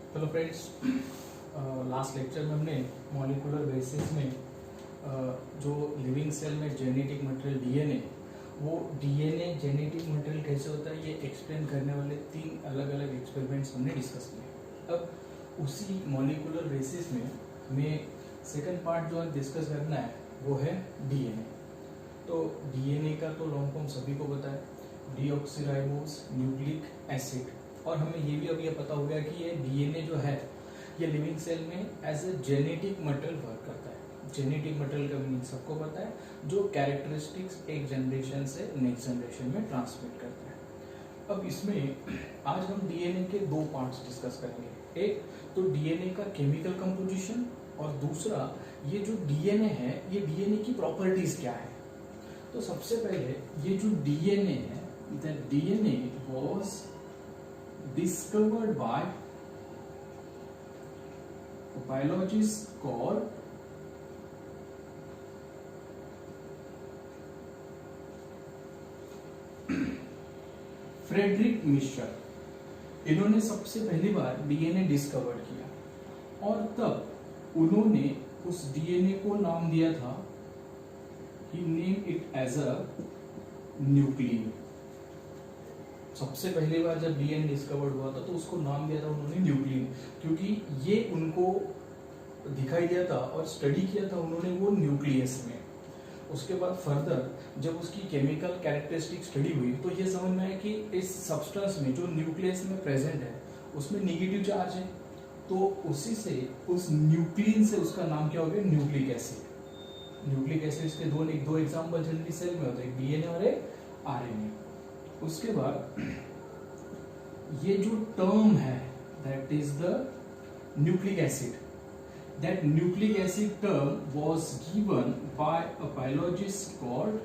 Hello friends, last lecture में हमने molecular basis में जो लिविंग सेल में जेनेटिक मटेरियल डीएनए, वो डीएनए जेनेटिक मटेरियल कैसे होता है ये एक्सप्लेन करने वाले 3 अलग अलग एक्सपेरिमेंट्स हमने डिस्कस किए। अब उसी मॉलिक्यूलर बेसिस में हमें सेकंड पार्ट जो डिस्कस करना है वो है डीएनए। तो डीएनए का तो लॉन्ग फॉर्म सभी को पता है, डीऑक्सीराइबोस न्यूक्लिक एसिड। और हमें ये भी अब ये पता हो गया कि ये डीएनए जो है ये लिविंग सेल में as a genetic material work करता है। जेनेटिक मटेरियल का मीनिंग सबको पता है, जो कैरेक्टरिस्टिक्स एक जनरेशन से नेक्स्ट जनरेशन में ट्रांसमिट करता है। अब इसमें आज हम डीएनए के 2 पार्ट्स डिस्कस करेंगे। एक तो डीएनए का केमिकल कंपोजिशन और दूसरा ये जो डीएनए है ये डीएनए की प्रॉपर्टीज क्या है। तो सबसे पहले ये जो डीएनए है, the DNA was discovered by a biologist called Friedrich Miescher. इन्होंने सबसे पहली बार डीएनए डिस्कवर किया और तब उन्होंने उस डीएनए को नाम दिया था, he named it as a nucleon. सबसे पहली बार जब डीएनए डिस्कवर्ड हुआ था तो उसको नाम दिया था उन्होंने न्यूक्लियन, क्योंकि ये उनको दिखाई दिया था और स्टडी किया था उन्होंने वो न्यूक्लियस में। उसके बाद फर्दर जब उसकी केमिकल कैरेक्टरिस्टिक स्टडी हुई तो ये समझ में आया कि इस सब्सटेंस में जो न्यूक्लियस में प्रेजेंट है उसमें नेगेटिव चार्ज है। तो उसी से उस न्यूक्लियन से उसका नाम क्या हो गया, न्यूक्लिक एसिड। न्यूक्लिक एसिड के दो एग्जाम्पल जनरली सेल में होते हैं, डीएनए और एक आरएनए। उसके बाद ये जो टर्म है that is the nucleic acid, that nucleic acid term was given by a biologist called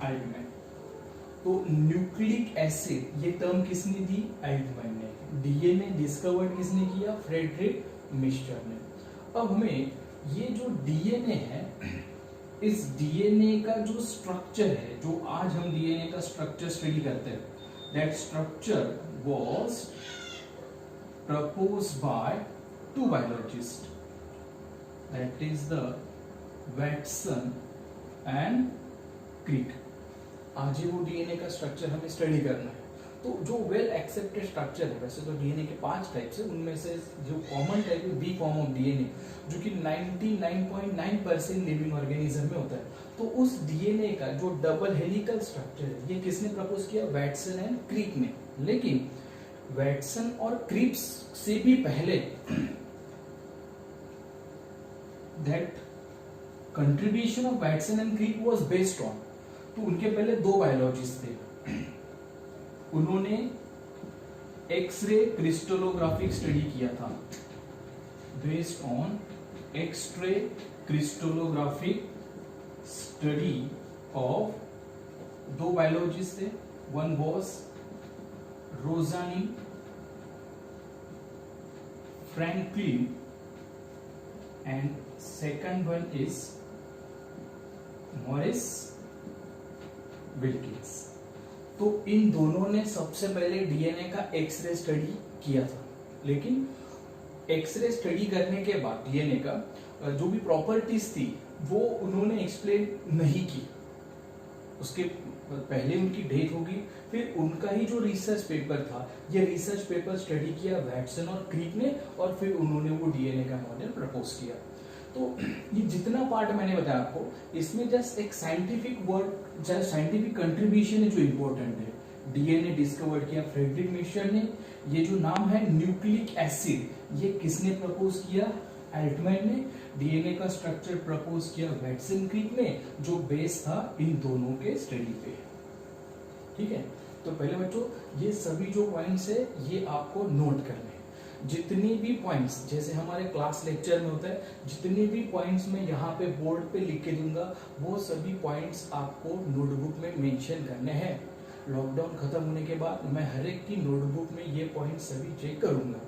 Altman. तो न्यूक्लिक एसिड ये टर्म किसने दी, एल्टमैन ने। डीएनए डिस्कवर्ड किसने किया, फ्रेडरिक मिशर ने। अब हमें ये जो डीएनए है, इस डीएनए का जो स्ट्रक्चर है, जो आज हम डीएनए का स्ट्रक्चर स्टडी करते हैं, that structure was proposed by 2 biologist, that is the Watson and Crick. आज ये वो डीएनए का स्ट्रक्चर हमें स्टडी करना है। तो जो वेल एक्सेप्टेड स्ट्रक्चर है, वैसे तो डीएनए के 5 टाइप्स है, उनमें से जो कॉमन टाइप है बी फॉर्म ऑफ डीएनए, जो कि 99.9% लिविंग ऑर्गेनिज्म में होता है। तो उस डीएनए का जो डबल हेलिकल स्ट्रक्चर है ये किसने प्रपोज किया, वैटसन एंड क्रिक ने। लेकिन वैटसन और क्रिक से भी पहले that contribution of Watson and Crick was based on, तो उनके पहले 2 बायोलॉजिस्ट थे। उन्होंने एक्सरे क्रिस्टलोग्राफिक स्टडी किया था, based on X ray crystallographic study of 2 biologist थे। One was Rosalind Franklin and second one is Maurice Wilkins. तो इन दोनों ने सबसे पहले डीएनए का एक्सरे स्टडी किया था, लेकिन एक्सरे स्टडी करने के बाद डीएनए का जो भी प्रॉपर्टीज थी वो उन्होंने एक्सप्लेन नहीं की। उसके पहले उनकी डेथ होगी, फिर उनका ही जो रिसर्च पेपर था, ये रिसर्च पेपर स्टडी किया वैटसन और क्रिक ने, और फिर उन्होंने वो डीएनए का मॉडल प्रपोज किया। तो ये जितना पार्ट मैंने बताया आपको, इसमें जस्ट एक scientific word, just scientific contribution है जो इंपॉर्टेंट है। डीएनए डिस्कवर्ड किया फ्रेडरिक मिशर ने। ये जो नाम है न्यूक्लिक एसिड, ये किसने प्रपोज किया, एल्टमैन ने। डीएनए का स्ट्रक्चर प्रपोज किया वैटसन क्रिक ने, जो बेस था इन दोनों के स्टडी पे। ठीक है, तो पहले बच्चों ये सभी जो पॉइंट्स है ये आपको नोट करने हैं। जितनी भी पॉइंट्स जैसे हमारे क्लास लेक्चर में होता है, जितने भी पॉइंट्स मैं यहाँ पे बोर्ड पे लिख के दूंगा वो सभी पॉइंट्स आपको नोटबुक में मेंशन करने हैं। लॉकडाउन खत्म होने के बाद मैं हर एक की नोटबुक में ये पॉइंट सभी चेक करूंगा।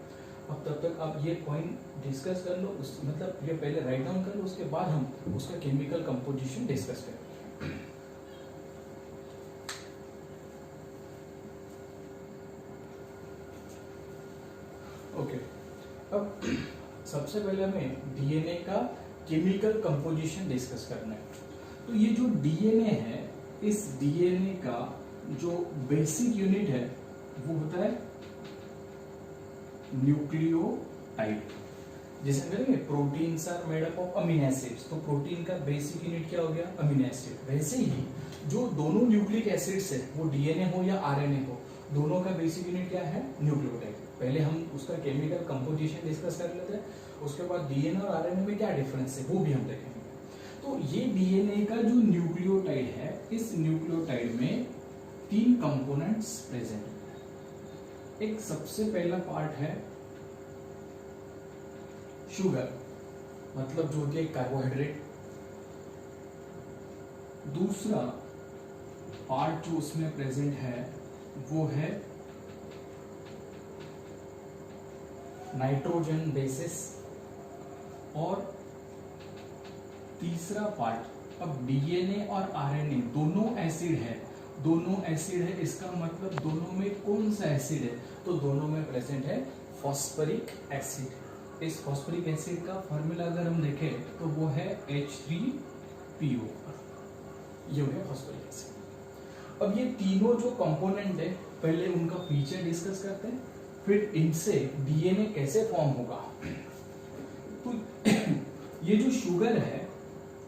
अब तब तक आप ये पॉइंट डिस्कस कर लो, मतलब ये पहले राइट डाउन कर लो, उसके बाद हम उसका केमिकल कंपोजिशन डिस्कस करेंगे। ओके, अब सबसे पहले हमें डीएनए का केमिकल कंपोजिशन डिस्कस करना है। तो ये जो डीएनए है, इस डीएनए का जो बेसिक यूनिट है वो होता है न्यूक्लियोटाइड। जैसे करेंगे proteins are made up of amino acids, तो प्रोटीन का बेसिक यूनिट क्या हो गया? Amino acid. वैसे ही जो दोनों न्यूक्लिक एसिड्स है, वो डीएनए हो या आरएनए हो, दोनों का बेसिक यूनिट क्या है? न्यूक्लियोटाइड। पहले हम उसका केमिकल कंपोजिशन डिस्कस कर लेते हैं, उसके बाद डीएनए और आरएनए में क्या डिफरेंस है वो भी हम देखेंगे। तो ये डीएनए का जो न्यूक्लियोटाइड है, इस न्यूक्लियोटाइड में 3 कंपोनेंट्स प्रेजेंट है। एक सबसे पहला पार्ट है शुगर, मतलब जो कि कार्बोहाइड्रेट। दूसरा पार्ट जो उसमें प्रेजेंट है वो है नाइट्रोजन बेसिस। और तीसरा पार्ट, अब डीएनए और आरएनए दोनों एसिड है, दोनों एसिड है, इसका मतलब दोनों में कौन सा एसिड है? तो दोनों में प्रेजेंट है फॉस्फरिक एसिड। इस फॉस्फरिक एसिड का फॉर्मूला अगर हम देखें तो वो है H3PO, ये हो गया फॉस्फरिक एसिड। अब ये तीनों जो कंपोनेंट है, पहले उनका फीचर डिस्कस करते हैं, फिर इनसे डीएनए कैसे फॉर्म होगा। तो ये जो शुगर है,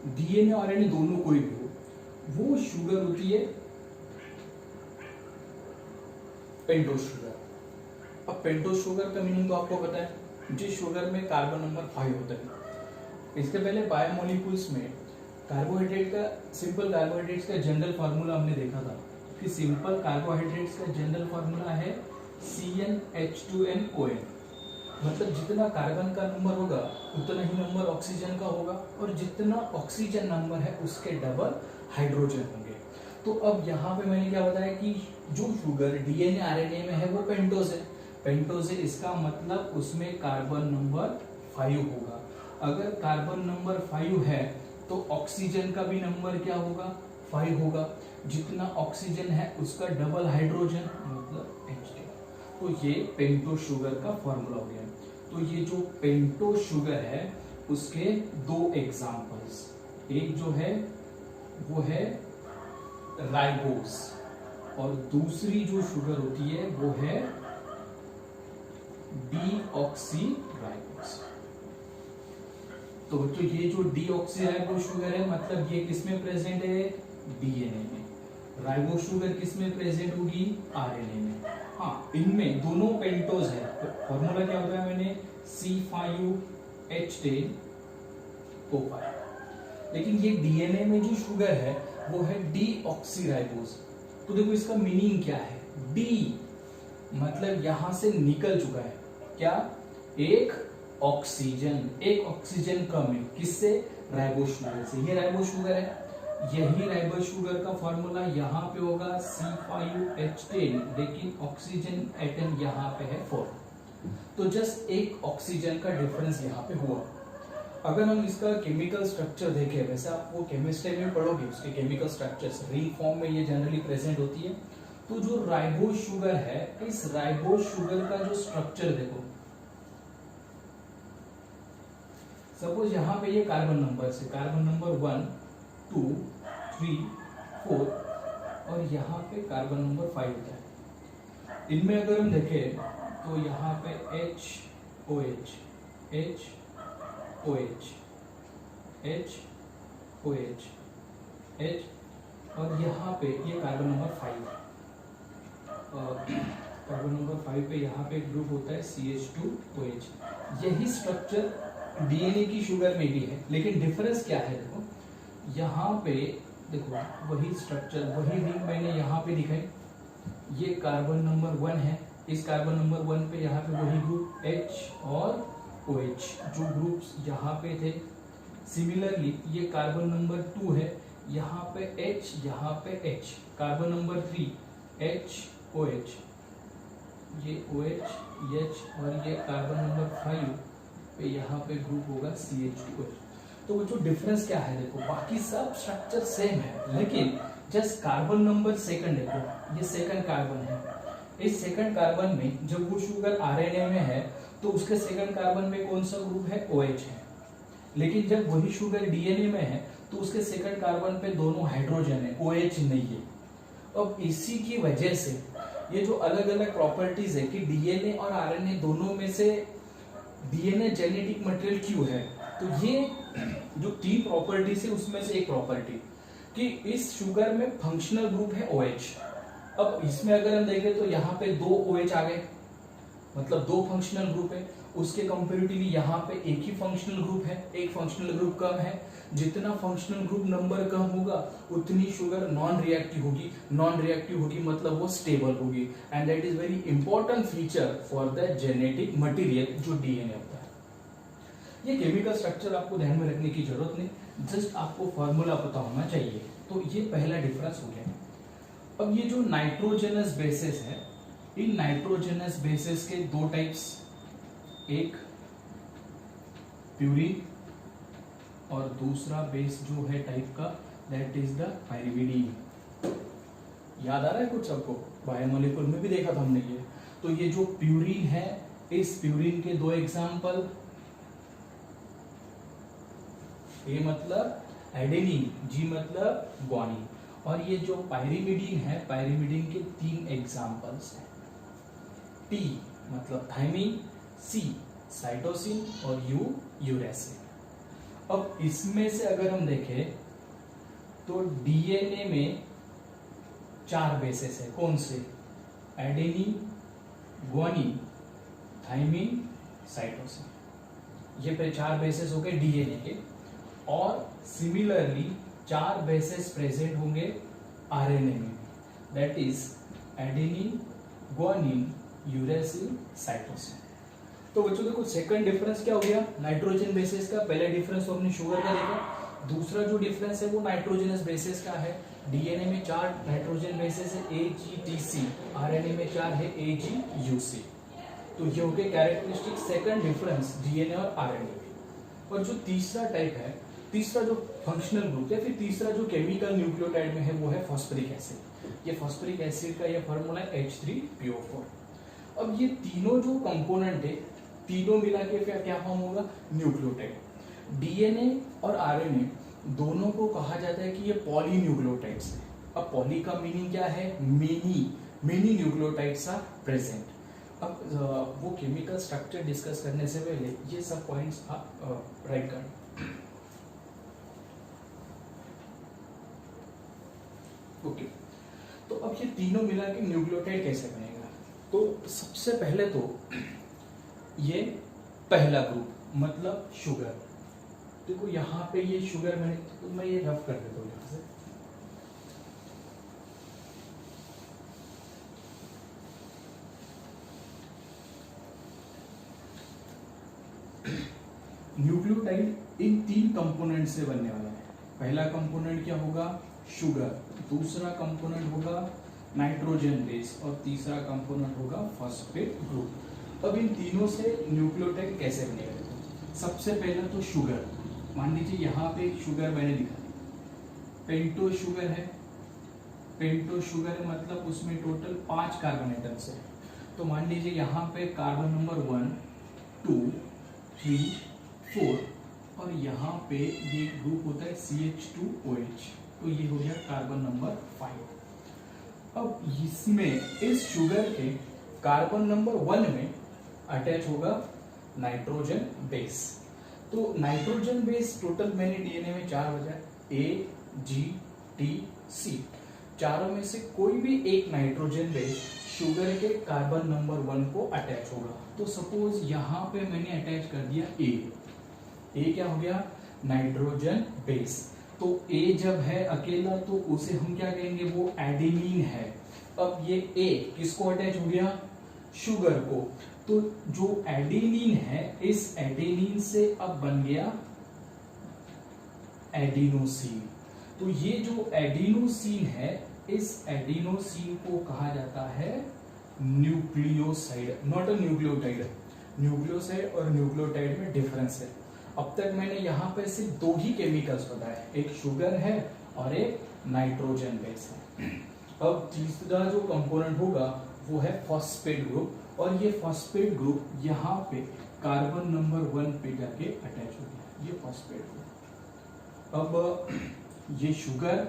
डीएनए और आरएनए दोनों कोई भी हो, वो शुगर होती है पेंटोज शुगर। अब पेंटोज शुगर का मीनिंग तो आपको पता है, जिस शुगर में कार्बन नंबर 5 होता है। इसके पहले बायोमोलिक्यूल्स में कार्बोहाइड्रेट का, सिंपल कार्बोहाइड्रेट्स का जनरल फार्मूला हमने देखा था कि सिंपल कार्बोहाइड्रेट्स का जनरल फार्मूला है CnH2nOn। मतलब जितना कार्बन का नंबर होगा उतना ही नंबर ऑक्सीजन का होगा, और जितना ऑक्सीजन नंबर है उसके डबल हाइड्रोजन होंगे। तो अब यहाँ पे मैंने क्या बताया कि जो शुगर डीएनए आरएनए में है वो पेंटोज है। पेंटोज है, इसका मतलब उसमें कार्बन नंबर 5 होगा। अगर कार्बन नंबर 5 है तो ऑक्सीजन का भी नंबर क्या होगा? 5 होगा। जितना ऑक्सीजन है उसका डबल हाइड्रोजन, मतलब H2। तो ये पेंटोज शुगर का फॉर्मूला हो गया। तो ये जो पेंटोज शुगर है उसके 2 एग्जांपल्स, एक जो है वो है राइबोस, और दूसरी जो शुगर होती है वो है डीऑक्सीराइबोस। तो बच्चों ये जो डीऑक्सीराइबोस शुगर है, मतलब ये किसमें प्रेजेंट है? डीएनए में। राइबोस शुगर किसमें प्रेजेंट होगी? आरएनए में। हाँ, इनमें दोनों पेंटोज है। फॉर्मूला क्या होता है? मैंने C5H10O5। लेकिन ये डीएनए में जो शुगर है वो है डीऑक्सीराइबोस। तो देखो इसका मीनिंग क्या है? डी मतलब यहां से निकल चुका है क्या? एक ऑक्सीजन कम है। किससे? राइबोस शुगर से। ये राइबोस शुगर है, यही राइबोस शुगर का फॉर्मूला यहाँ पे होगा C5H10, लेकिन ऑक्सीजन एटम यहाँ पे है 4। तो जस्ट एक ऑक्सीजन का डिफरेंस यहाँ पे हुआ। अगर हम इसका केमिकल स्ट्रक्चर देखें, वैसे आप वो केमिस्ट्री में पढ़ोगे, उसके केमिकल स्ट्रक्चर्स रिंग फॉर्म में ये जनरली प्रेजेंट होती है। तो जो राइबोस शुगर है, इस राइबोस शुगर का जो स्ट्रक्चर देखो, सपोज यहाँ पे ये कार्बन नंबर से, कार्बन नंबर 1 2 3 4, और यहाँ पे कार्बन नंबर 5 होता है। इनमें अगर हम देखें तो यहाँ पे HOH HOH HOH H, और यहाँ पे ये कार्बन नंबर 5, कार्बन नंबर 5 पे यहाँ पे ग्रुप होता है CH2OH। यही स्ट्रक्चर डीएनए की शुगर में भी है, लेकिन डिफरेंस क्या है? देखो यहाँ पे देखो वही स्ट्रक्चर, वही रिंग मैंने यहाँ पे दिखाई। ये कार्बन नंबर 1 है, इस कार्बन नंबर 1 पे यहाँ पे वही ग्रुप H और OH जो ग्रुप्स यहाँ पे थे। सिमिलरली ये कार्बन नंबर 2 है, यहाँ पे H, यहाँ पे H। कार्बन नंबर 3 HOH, ये OH H, और ये कार्बन नंबर 5 पे यहाँ पे ग्रुप होगा CH2OH। तो वो जो डिफरेंस क्या है? देखो बाकी सब स्ट्रक्चर सेम है, लेकिन जस्ट कार्बन नंबर सेकंड देखो, ये सेकंड कार्बन है। इस सेकंड कार्बन में जब वो शुगर आरएनए में है तो उसके सेकंड कार्बन में कौन सा ग्रुप है, OH है। लेकिन जब वही शुगर डीएनए में है तो उसके सेकंड कार्बन पे दोनों हाइड्रोजन है, OH नहीं है। अब इसी की वजह से ये जो अलग अलग प्रॉपर्टीज है कि डीएनए और आरएनए दोनों में से डीएनए जेनेटिक मटेरियल क्यों है, तो ये जो 3 प्रॉपर्टीज है उसमें से एक प्रॉपर्टी कि इस शुगर में फंक्शनल ग्रुप है OH। अब इसमें अगर हम देखें तो यहाँ पे 2 OH आ गए, मतलब 2 फंक्शनल ग्रुप है। उसके कंपेरेटिवली यहाँ पे एक ही फंक्शनल ग्रुप है, एक फंक्शनल ग्रुप कम है। जितना फंक्शनल ग्रुप नंबर कम होगा उतनी शुगर नॉन रिएक्टिव होगी। नॉन रिएक्टिव होगी मतलब वो स्टेबल होगी, and that is very important feature for the genetic material जो डीएनए होता है। ये केमिकल स्ट्रक्चर आपको ध्यान में रखने की जरूरत नहीं, जस्ट आपको फॉर्मूला पता होना चाहिए। तो ये पहला डिफरेंस हो गया। अब ये जो नाइट्रोजनस बेसिस है, इन नाइट्रोजनस बेसिस के 2 टाइप्स, एक प्यूरिन और दूसरा बेस जो है टाइप का दैट इज द पाइरिमिडीन। याद आ रहा है कुछ सबको, बायोमोलिक्यूल में भी देखा था हमने ये। तो ये जो प्यूरिन है, इस प्यूरिन के 2 एग्जांपल, ए मतलब एडेनिन, जी मतलब ग्वानिन, और ये जो पाइरिमिडीन है, पाइरिमिडीन के 3 एग्जांपल्स हैं। टी मतलब थायमिन, सी साइटोसिन और यू यूरेसिल। अब इसमें से अगर हम देखें तो डीएनए में 4 बेसेस है, कौन से, एडेनिन, ग्वानिन, थायमिन, साइटोसिन। ये पे 4 बेसेस हो गए डीएनए के, और सिमिलरली 4 बेसेस प्रेजेंट होंगे आरएनए में, that is adenine, guanine, uracil, cytosine. तो बच्चों देखो सेकंड डिफरेंस क्या हो गया नाइट्रोजन बेसिस का। पहले डिफरेंस तो हमने शुगर का देखा, दूसरा जो डिफरेंस है वो नाइट्रोजनस बेसिस का है। डीएनए में 4 नाइट्रोजन बेसिस है, AGTC, आरएनए में 4 है, AGUC। तो ये हो गए कैरेक्टरिस्टिक सेकंड डिफरेंस डीएनए और आरएनए में। और जो तीसरा टाइप है, तीसरा जो फंक्शनल ग्रुप या फिर तीसरा जो केमिकल न्यूक्लियोटाइड में है वो है फॉस्फरिक एसिड। ये फॉस्फरिक एसिड का ये फार्मूला है H3PO4। अब ये तीनों जो कंपोनेंट है, तीनों मिला के फिर क्या फॉर्म होगा, न्यूक्लियोटाइड। डीएनए और आरएनए दोनों को कहा जाता है कि ये पॉलीन्यूक्लियोटाइड्स है। अब पॉली का मीनिंग क्या है, मेनी न्यूक्लियोटाइड्स आर प्रेजेंट। अब वो केमिकल स्ट्रक्चर डिस्कस करने से पहले ये सब पॉइंट्स आप राइट कर। ओके, तो अब ये तीनों मिला के न्यूक्लियोटाइड कैसे बनेगा। तो सबसे पहले तो ये पहला ग्रुप मतलब शुगर। देखो यहाँ पे ये शुगर मैंने, तो मैं ये रफ कर देता हूँ यहाँ से। न्यूक्लियोटाइड इन 3 कंपोनेंट से बनने वाला है। पहला कंपोनेंट क्या होगा, शुगर, दूसरा कंपोनेंट होगा नाइट्रोजन बेस, और तीसरा कंपोनेंट होगा फॉस्फेट ग्रुप। अब इन तीनों से न्यूक्लियोटाइड कैसे बनेगा। सबसे पहला तो शुगर, मान लीजिए यहाँ पे एक शुगर मैंने लिखा, पेंटो शुगर है। पेंटो शुगर मतलब उसमें टोटल 5 कार्बन एटम्स है। तो मान लीजिए यहाँ पे कार्बन नंबर 1, 2, 3, 4, और यहाँ पे ये ग्रुप होता है CH2OH, तो ये हो गया कार्बन नंबर 5। अब इसमें इस शुगर के कार्बन नंबर 1 में अटैच होगा नाइट्रोजन बेस। तो नाइट्रोजन बेस टोटल मैंने डीएनए में 4 बचा, AGTC। चारों में से कोई भी एक नाइट्रोजन बेस शुगर के कार्बन नंबर 1 को अटैच होगा। तो सपोज यहाँ पे मैंने अटैच कर दिया ए क्या हो गया, नाइट्रोजन बेस। तो ए जब है अकेला तो उसे हम क्या कहेंगे, वो एडेनिन है। अब ये ए किसको अटैच हो गया, शुगर को। तो जो एडेनिन है, इस एडेनिन से अब बन गया एडिनोसिन। तो ये जो एडिनोसिन है, इस एडिनोसिन को कहा जाता है nucleoside, not a nucleotide. Nucleoside और न्यूक्लियोटाइड में डिफरेंस है। अब तक मैंने यहाँ पे सिर्फ 2 ही केमिकल्स बताए, एक शुगर है और एक नाइट्रोजन बेस है। अब तीसरा जो कंपोनेंट होगा वो है फॉस्फेट ग्रुप, और ये फॉस्फेट ग्रुप यहाँ पे कार्बन नंबर 1 पे जाके अटैच हो गया, ये फॉस्फेट ग्रुप। अब ये शुगर,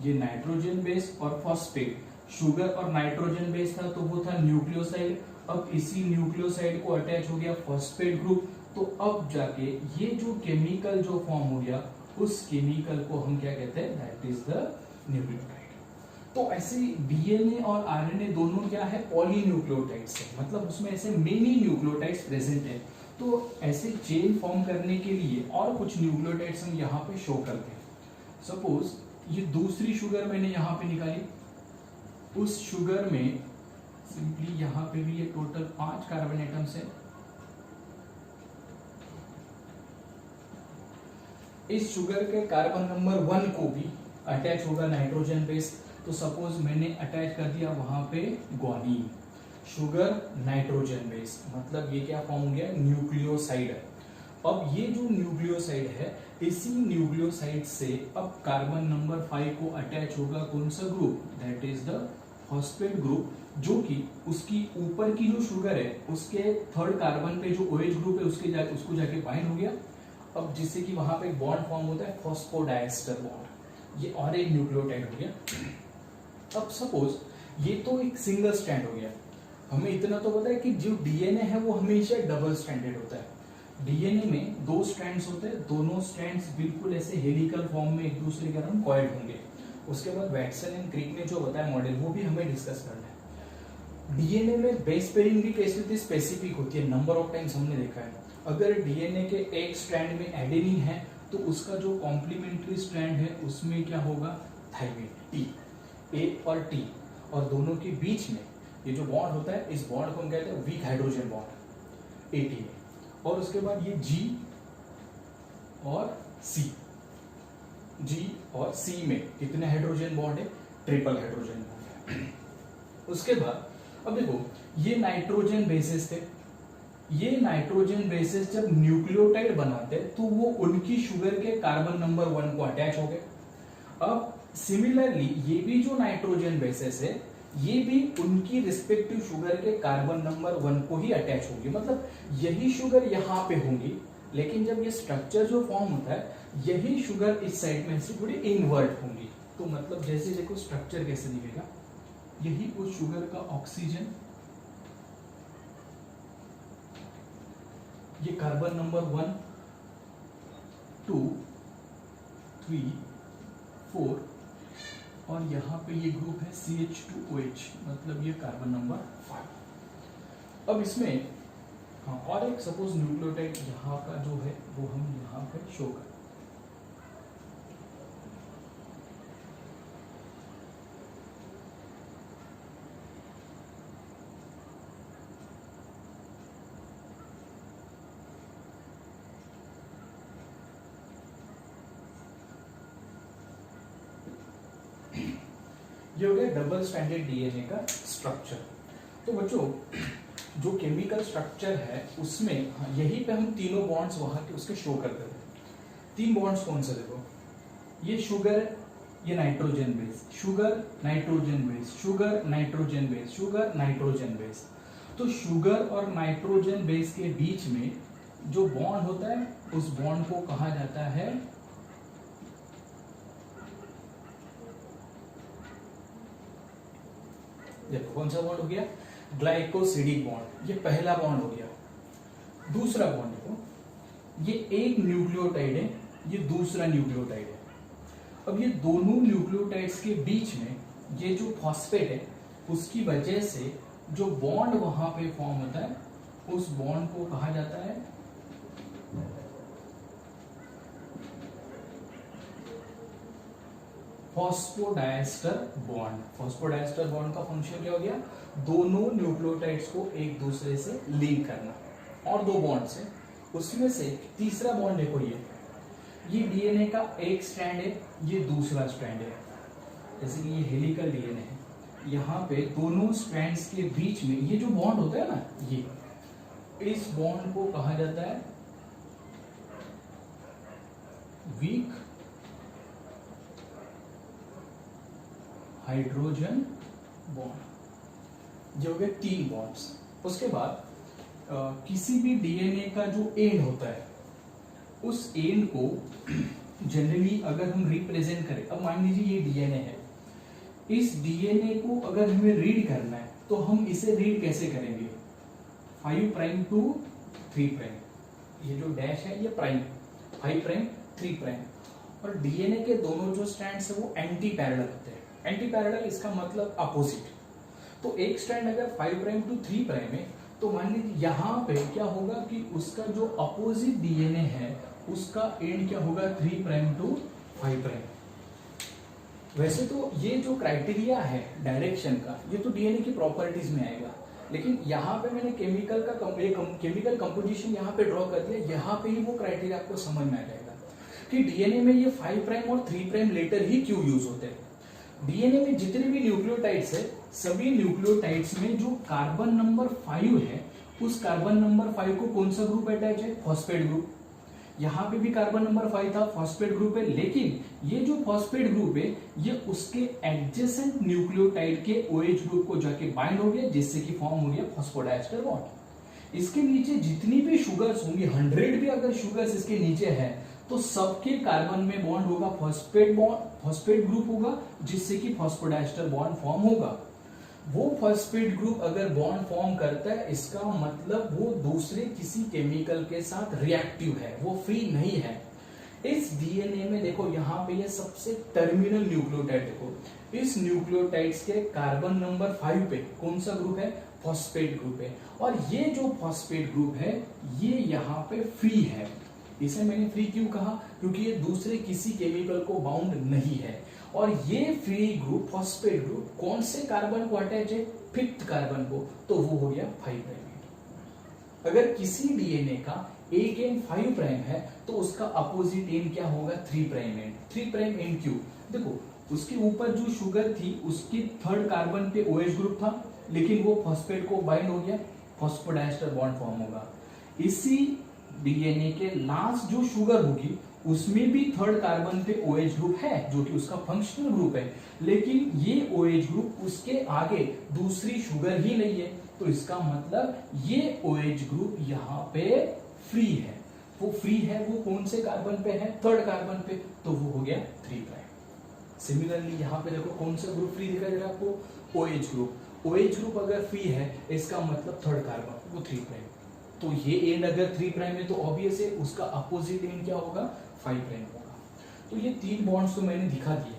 ये नाइट्रोजन बेस और फॉस्फेट, शुगर और नाइट्रोजन बेस था तो वो था न्यूक्लियोसाइड, अब इसी न्यूक्लियोसाइड को अटैच हो गया फॉस्फेट ग्रुप, तो अब जाके ये जो केमिकल जो फॉर्म हो गया, उस केमिकल को हम क्या कहते हैं, दैट इज द न्यूक्लियोटाइड। तो ऐसे डीएनए और आरएनए दोनों क्या है, पॉलीन्यूक्लियोटाइड्स है, मतलब उसमें ऐसे मेनी न्यूक्लियोटाइड्स प्रेजेंट है। तो ऐसे चेन फॉर्म करने के लिए और कुछ न्यूक्लियोटाइड्स हम यहाँ पे शो करते हैं। सपोज ये दूसरी शुगर मैंने यहाँ पे निकाली, उस शुगर में सिंपली यहाँ पे भी ये टोटल 5 कार्बन एटम्स है। इस शुगर के कार्बन नंबर 1 को भी अटैच होगा नाइट्रोजन बेस, तो सपोज मैंने अटैच कर दिया वहां पे ग्वानीन, शुगर नाइट्रोजन बेस, मतलब ये क्या फॉर्म हो गया, न्यूक्लियोसाइड। अब ये जो न्यूक्लियोसाइड है, इसी न्यूक्लियोसाइड से अब कार्बन नंबर 5 को अटैच होगा कौन सा group, that is the phosphate group, जो कि उसकी ऊपर की जो शुगर है उसके थर्ड कार्बन पे जो OH ग्रुप है उसको जाके बाइंड हो गया। अब जिससे कि वहां पे एक बॉन्ड फॉर्म होता है फॉस्फोडाइएस्टर बॉन्ड, ये और एक न्यूक्लियोटाइड हो गया। अब सपोज ये तो एक सिंगल स्ट्रैंड हो गया, हमें इतना तो पता है कि जो डीएनए है वो हमेशा डबल स्ट्रैंडेड होता है। डीएनए में 2 स्ट्रैंड्स होते हैं, दोनों स्ट्रैंड्स बिल्कुल ऐसे हेलिकल फॉर्म में एक दूसरे के साथ कॉइल्ड होंगे। उसके बाद वैटसन एंड क्रिक ने जो बताया मॉडल, वो भी हमें डिस्कस करना है। डीएनए में बेस पेयरिंग की कैसे स्पेसिफिक होती है, नंबर ऑफ टाइम्स हमने देखा है। अगर डीएनए के एक स्ट्रैंड में एडेनिन है तो उसका जो कॉम्प्लीमेंट्री स्ट्रैंड है उसमें क्या होगा, थाइमिन, टी, ए और टी, और दोनों के बीच में ये जो बॉन्ड होता है, इस बॉन्ड को हम कहते हैं वीक हाइड्रोजन बॉन्ड, एटी में। और उसके बाद ये जी और सी, जी और सी में कितने हाइड्रोजन बॉन्ड है, ट्रिपल हाइड्रोजन बॉन्ड है। उसके बाद अब देखो ये नाइट्रोजन बेसिस थे, ये नाइट्रोजन बेसिस जब न्यूक्लियोटाइड बनाते तो वो उनकी शुगर के कार्बन नंबर 1 को अटैच हो गए। अब सिमिलरली ये भी जो नाइट्रोजन बेसिस है, ये भी उनकी रिस्पेक्टिव शुगर के कार्बन नंबर 1 को ही अटैच होगी, मतलब यही शुगर यहाँ पे होंगी, लेकिन जब ये स्ट्रक्चर जो फॉर्म होता है, यही शुगर इस साइड में से थोड़ी इनवर्ट होंगी। तो मतलब जैसे देखो स्ट्रक्चर कैसे दिखेगा, यही उस शुगर का ऑक्सीजन, ये कार्बन नंबर 1, 2, 3, 4, और यहाँ पे ये ग्रुप है CH2OH, मतलब ये कार्बन नंबर 5। अब इसमें हाँ और एक सपोज न्यूक्लियोटाइड यहाँ का जो है वो हम यहाँ पे शो करें। ये हो गया डबल स्ट्रैंडेड डीएनए का स्ट्रक्चर। तो बच्चों जो केमिकल स्ट्रक्चर है उसमें यही पे हम तीनों बॉन्ड्स वहां के उसके शो करते थे। 3 बॉन्ड्स कौन से देखो, ये शुगर, ये nitrogen base, sugar nitrogen base, sugar nitrogen base, sugar nitrogen base. तो शुगर और नाइट्रोजन बेस के बीच में जो बॉन्ड होता है उस बॉन्ड को कहा जाता है देखो कौन सा बॉन्ड हो गया, ग्लाइकोसिडिक बॉन्ड, ये पहला बॉन्ड हो गया। दूसरा बॉन्ड देखो, ये एक न्यूक्लियोटाइड है, ये दूसरा न्यूक्लियोटाइड है। अब ये दोनों न्यूक्लियोटाइड्स के बीच में ये जो फॉस्फेट है उसकी वजह से जो बॉन्ड वहां पे फॉर्म होता है उस बॉन्ड को कहा जाता है फॉस्फोडाइएस्टर बॉन्ड। फॉस्फोडाइएस्टर बॉन्ड का फंक्शन क्या हो गया, दोनों न्यूक्लियोटाइड्स को एक दूसरे से लिंक करना। और 2 बॉन्ड्स है, उसमें से तीसरा बॉन्ड देखो, ये डीएनए का एक स्ट्रैंड है, ये दूसरा स्ट्रैंड है। जैसे कि ये हेलिकल डीएनए है, यहाँ पे दोनों स्ट्रैंड्स के बीच में ये जो बॉन्ड होता है ना, ये इस बॉन्ड को कहा जाता है वीक हाइड्रोजन बॉन्ड। ये हो गए 3 बॉन्ड्स। उसके बाद किसी भी डीएनए का जो एंड होता है उस एंड को जनरली अगर हम रिप्रेजेंट करें, अब मान लीजिए ये डीएनए है, इस डीएनए को अगर हमें रीड करना है तो हम इसे रीड कैसे करेंगे? 5 प्राइम टू 3 प्राइम, ये जो डैश है ये प्राइम, 5 प्राइम 3 प्राइम, और डीएनए के दोनों जो स्ट्रैंड्स है वो एंटी पैरेलल होते हैं। एंटी पैरेलल इसका मतलब अपोजिट। तो एक स्ट्रैंड अगर 5 प्राइम टू 3 प्राइम है तो मान लीजिए यहाँ पे क्या होगा कि उसका जो अपोजिट डीएनए है उसका एंड क्या होगा? 3 प्राइम टू 5 प्राइम। वैसे तो ये जो क्राइटेरिया है डायरेक्शन का, ये तो डीएनए की प्रॉपर्टीज में आएगा, लेकिन यहाँ पे मैंने केमिकल केमिकल कंपोजिशन यहाँ पे ड्रॉ कर दिया, यहाँ पे ही वो क्राइटेरिया आपको समझ में आ जाएगा कि डीएनए में ये 5 प्राइम और 3 प्राइम लेटर ही क्यों यूज होते हैं। डीएनए में जितने भी न्यूक्लियोटाइड्स है, सभी न्यूक्लियोटाइड्स में जो कार्बन नंबर 5 है, उस कार्बन नंबर 5 को कौन सा ग्रुप अटैच है? Phosphate group. यहाँ पे भी कार्बन नंबर 5 था, फॉस्फेट ग्रुप है, लेकिन ये जो फॉस्फेट ग्रुप है ये उसके एडजेसेंट न्यूक्लियोटाइड के OH ग्रुप को जाके बाइंड हो गया, जिससे कि फॉर्म हो गया फॉस्फोडाइएस्टर बॉन्ड। इसके नीचे जितनी भी शुगर्स होंगी, 100 भी अगर शुगर्स इसके नीचे है तो सबके कार्बन में बॉन्ड होगा फॉस्फेट ग्रुप होगा, जिससे कि फॉस्फोडाइएस्टर बॉन्ड फॉर्म होगा। वो फॉस्फेट ग्रुप अगर बॉन्ड फॉर्म करता है, इसका मतलब वो दूसरे किसी केमिकल के साथ रिएक्टिव है, वो फ्री नहीं है। इस डीएनए में देखो यहाँ पे ये सबसे टर्मिनल न्यूक्लियोटाइड, देखो इस न्यूक्लियोटाइड्स के कार्बन नंबर 5 पे कौन सा ग्रुप है? फॉस्फेट ग्रुप है, और ये जो फॉस्फेट ग्रुप है ये यहाँ पे फ्री है। इसे मैंने फ्री क्यों कहा? क्योंकि ये दूसरे किसी केमिकल को बाउंड नहीं है, और ये फ्री ग्रुप फॉस्फेट ग्रुप कौन से कार्बन को अटैच है? 5th कार्बन को, तो वो हो गया 5 प्राइम। अगर किसी डीएनए का एक एंड 5 प्राइम है तो उसका अपोजिट एंड क्या होगा? 3 प्राइम एंड। 3 प्राइम एंड क्यों? देखो उसके ऊपर जो शुगर थी उसकी 3rd कार्बन पे OH ग्रुप था, लेकिन वो फॉस्फेट को बाइंड हो गया, फॉस्फोडाइएस्टर बॉन्ड फॉर्म होगा। इसी डीएनए के लास्ट जो शुगर होगी उसमें भी 3rd कार्बन पे OH ग्रुप है, जो कि उसका फंक्शनल ग्रुप है, लेकिन ये OH ग्रुप उसके आगे दूसरी शुगर ही नहीं है, तो इसका मतलब ये OH ग्रुप यहाँ पे फ्री है। वो फ्री है, वो कौन से कार्बन पे है? 3rd कार्बन पे, तो वो हो गया 3 प्राइम। सिमिलरली यहाँ पे देखो कौन सा ग्रुप फ्री दिखाई दे रहा है आपको? OH group. OH ग्रुप अगर फ्री है इसका मतलब 3rd कार्बन, वो 3 प्राइम। तो ये एंड अगर 3 प्राइम है तो ऑब्वियस है उसका अपोजिट एंड क्या होगा? 5 प्राइम होगा। तो ये 3 बॉन्ड्स तो मैंने दिखा दिए,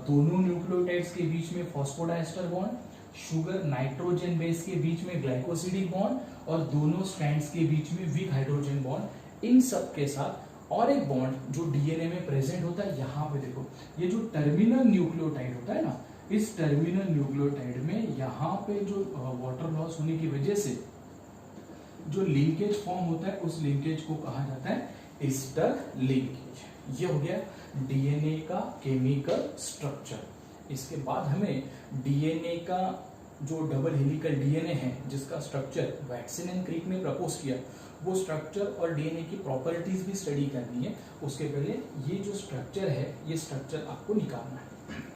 दोनों न्यूक्लियोटाइड्स के बीच में phosphodiester bond, sugar nitrogen base के बीच में ग्लाइकोसिडिक बॉन्ड, और दोनों स्ट्रैंड्स के बीच में वीक हाइड्रोजन बॉन्ड। इन सब के साथ और एक बॉन्ड जो डीएनए में प्रेजेंट होता है, यहाँ पे देखो ये जो टर्मिनल न्यूक्लियोटाइड होता है ना, इस टर्मिनल न्यूक्लियोटाइड में यहाँ पे जो वाटर लॉस होने की वजह से जो लिंकेज फॉर्म होता है उस लिंकेज को कहा जाता है एस्टर लिंकेज। ये हो गया डीएनए का केमिकल स्ट्रक्चर। इसके बाद हमें डीएनए का जो डबल हेलिकल डीएनए है जिसका स्ट्रक्चर वैटसन एंड क्रिक ने प्रपोज किया, वो स्ट्रक्चर और डीएनए की प्रॉपर्टीज भी स्टडी करनी है। उसके पहले ये जो स्ट्रक्चर है ये स्ट्रक्चर आपको निकालना है।